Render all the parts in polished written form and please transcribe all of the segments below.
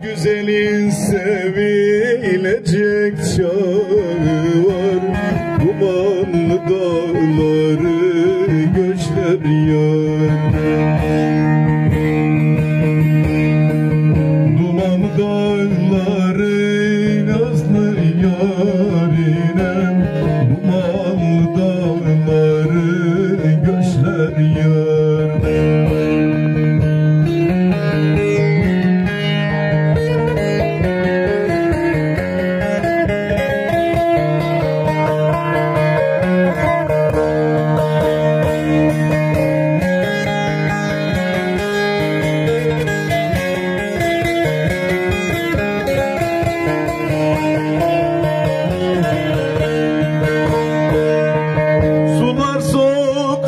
Güzelin sevilecek çağı var, dumanlı dağları göçler yar. Duman dağları nazlı yarinem, dumanlı dağları göçler yar.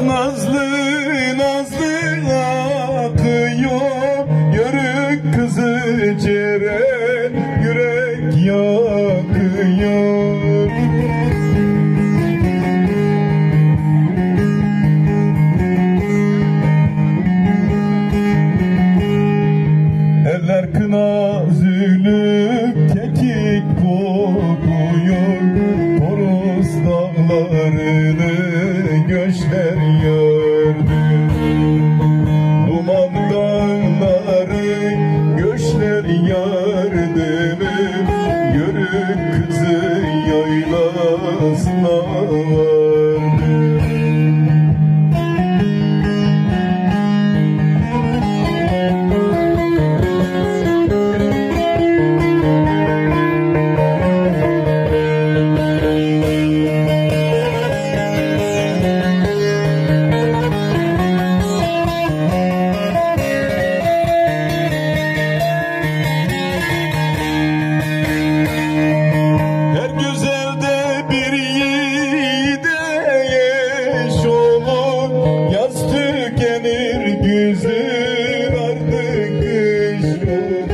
Nazlı nazlı akıyor, yörük kızı Ceren yürek yakıyor. Eller kına zülük kekik kokuyor, Toros dağlarını göçler yördü. Duman dağları göçler yardı, yörük kızı yaylasına vardı. Güzün artık kış olur.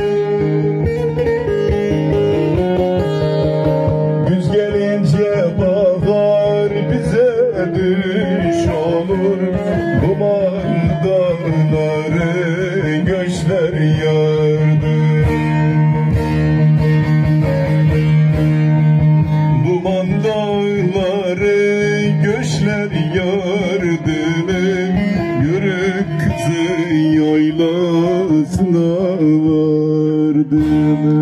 Güz gelince bahar bize düş olur. Duman dağları göçler yardı. Duman dağları göçler yardı, yörük kızı yaylasına vardım.